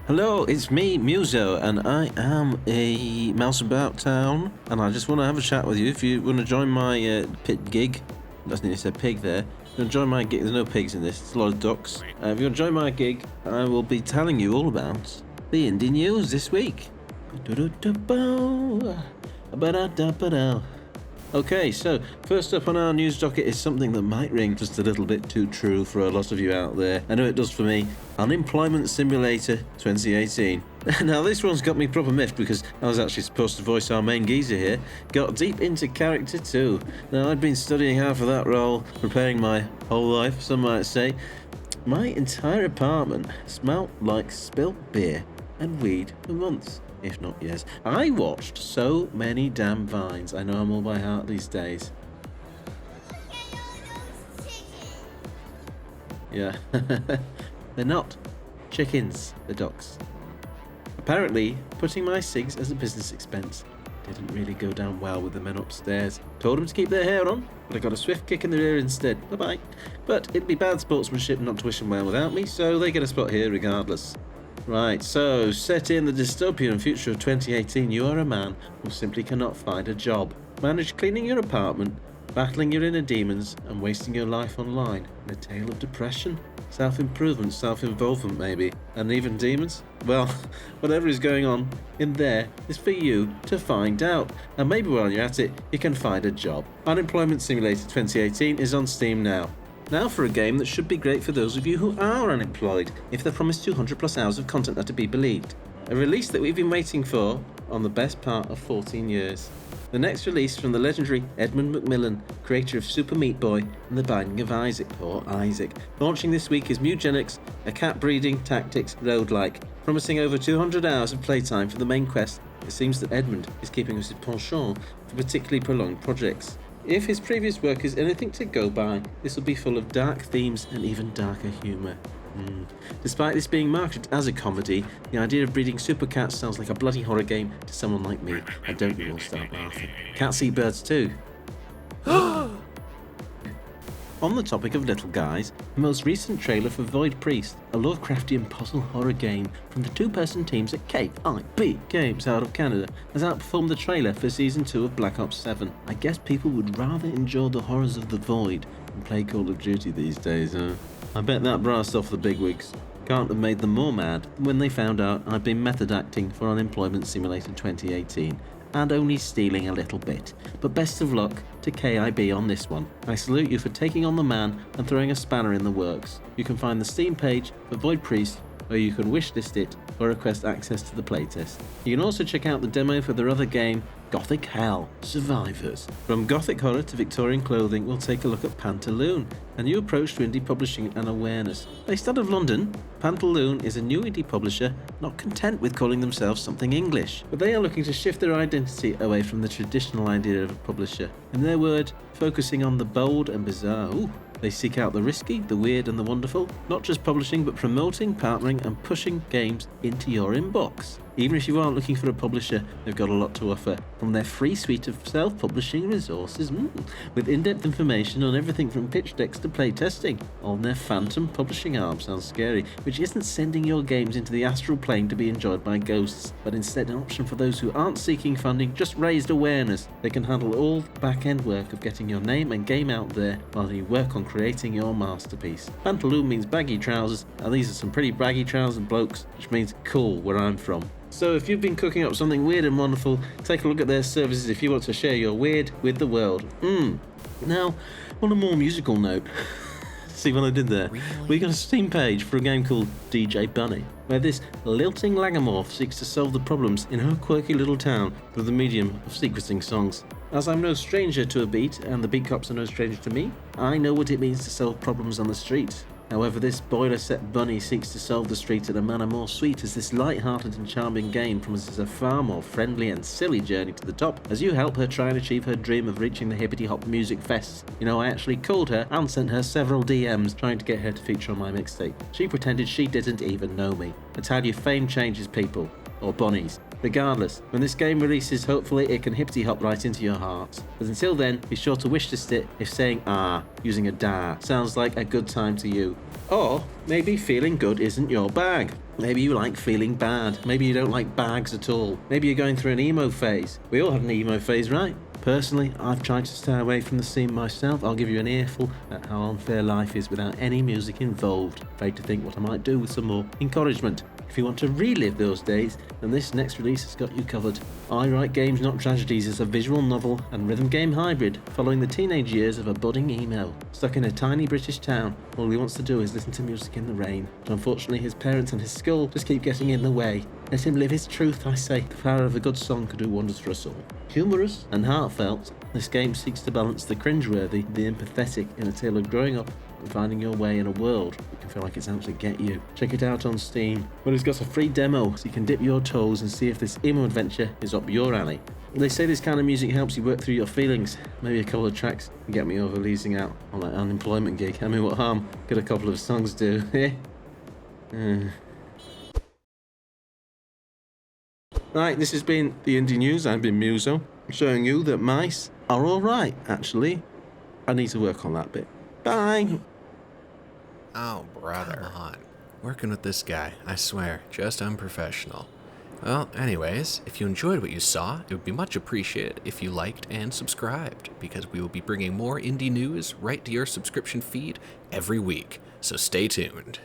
Hello, it's me, Muso, and I am a mouse about town, and I just want to have a chat with you. If you want to join my pit gig, doesn't need to say pig there. If you want to join my gig, there's no pigs in this, it's a lot of ducks. If you want to join my gig, I will be telling you all about the indie news this week. Okay, so first up on our news docket is something that might ring just a little bit too true for a lot of you out there. I know it does for me. Unemployment Simulator 2018. Now this one's got me proper miffed because I was actually supposed to voice our main geezer here. Got deep into character too. Now I'd been studying hard for that role, preparing my whole life, some might say. My entire apartment smelt like spilt beer and weed for months, if not years. I watched so many damn vines. I know them all by heart these days. Yeah. They're not chickens, they're ducks. Apparently, putting my cigs as a business expense didn't really go down well with the men upstairs. Told them to keep their hair on, but I got a swift kick in the rear instead. Bye-bye. But it'd be bad sportsmanship not to wish them well without me, so they get a spot here regardless. Right, so set in the dystopian future of 2018, you are a man who simply cannot find a job. Manage cleaning your apartment, battling your inner demons, and wasting your life online in a tale of depression, self-improvement, self-involvement maybe, and even demons? Well, whatever is going on in there is for you to find out, and maybe while you're at it, you can find a job. Unemployment Simulator 2018 is on Steam now. Now for a game that should be great for those of you who are unemployed, if the promised 200 plus hours of content are to be believed. A release that we've been waiting for on the best part of 14 years. The next release from the legendary Edmund McMillen, creator of Super Meat Boy and The Binding of Isaac, poor Isaac. Launching this week is Mewgenics, a cat breeding tactics roguelike. Promising over 200 hours of playtime for the main quest, it seems that Edmund is keeping us his penchant for particularly prolonged projects. If his previous work is anything to go by, this will be full of dark themes and even darker humour. Despite this being marketed as a comedy, the idea of breeding super cats sounds like a bloody horror game to someone like me. I don't you all start laughing. Cats eat birds too. On the topic of little guys, the most recent trailer for Void Priest, a Lovecraftian puzzle horror game from the two-person teams at KIB Games out of Canada, has outperformed the trailer for Season 2 of Black Ops 7. I guess people would rather enjoy the horrors of the Void than play Call of Duty these days, huh? I bet that brassed off the bigwigs. Can't have made them more mad when they found out I'd been method acting for Unemployment Simulator 2018. And only stealing a little bit. But best of luck to KIB on this one. I salute you for taking on the man and throwing a spanner in the works. You can find the Steam page for Void Priest, where you can wishlist it or request access to the playtest. You can also check out the demo for their other game, Gothic Hell Survivors. From gothic horror to Victorian clothing, we'll take a look at Pantaloon, a new approach to indie publishing and awareness. Based out of London, Pantaloon is a new indie publisher not content with calling themselves something English, but they are looking to shift their identity away from the traditional idea of a publisher. In their word, focusing on the bold and bizarre. They seek out the risky, the weird and the wonderful, not just publishing but promoting, partnering and pushing games into your inbox. Even if you aren't looking for a publisher, they've got a lot to offer. From their free suite of self-publishing resources, with in-depth information on everything from pitch decks to playtesting. On their phantom publishing arm, sounds scary, which isn't sending your games into the astral plane to be enjoyed by ghosts, but instead an option for those who aren't seeking funding, just raised awareness. They can handle all the back-end work of getting your name and game out there while you work on creating your masterpiece. Pantaloon means baggy trousers, and these are some pretty baggy trousered blokes, which means cool where I'm from. So if you've been cooking up something weird and wonderful, take a look at their services if you want to share your weird with the world. Now, on a more musical note, see what I did there? Really? We got a Steam page for a game called DJ Bunny, where this lilting lagomorph seeks to solve the problems in her quirky little town through the medium of sequencing songs. As I'm no stranger to a beat, and the beat cops are no stranger to me, I know what it means to solve problems on the street. However, this boiler-set bunny seeks to solve the street in a manner more sweet, as this light-hearted and charming game promises a far more friendly and silly journey to the top as you help her try and achieve her dream of reaching the hippity hop music fests. You know, I actually called her and sent her several DMs trying to get her to feature on my mixtape. She pretended she didn't even know me. I tell you, fame changes people. Or bunnies. Regardless, when this game releases, hopefully it can hippity hop right into your hearts. But until then, be sure to wishlist it if saying using a da sounds like a good time to you. Or maybe feeling good isn't your bag. Maybe you like feeling bad. Maybe you don't like bags at all. Maybe you're going through an emo phase. We all have an emo phase, right? Personally, I've tried to stay away from the scene myself. I'll give you an earful at how unfair life is without any music involved. Afraid to think what I might do with some more encouragement. If you want to relive those days, then this next release has got you covered. I Write Games Not Tragedies is a visual novel and rhythm game hybrid following the teenage years of a budding emo. Stuck in a tiny British town, all he wants to do is listen to music in the rain. But unfortunately his parents and his school just keep getting in the way. Let him live his truth, I say. The power of a good song could do wonders for us all. Humorous and heartfelt, this game seeks to balance the cringeworthy, the empathetic in a tale of growing up and finding your way in a world that can feel like it's out to get you. Check it out on Steam, but it's got a free demo so you can dip your toes and see if this emo adventure is up your alley. They say this kind of music helps you work through your feelings. Maybe a couple of tracks can get me over losing out on that unemployment gig. I mean, what harm could a couple of songs do? Right, this has been the Indie News. I've been Muso, showing you that mice are alright, actually. I need to work on that bit. Bye! Oh, brother. Come on. Working with this guy, I swear, just unprofessional. Well, anyways, if you enjoyed what you saw, it would be much appreciated if you liked and subscribed, because we will be bringing more indie news right to your subscription feed every week, so stay tuned.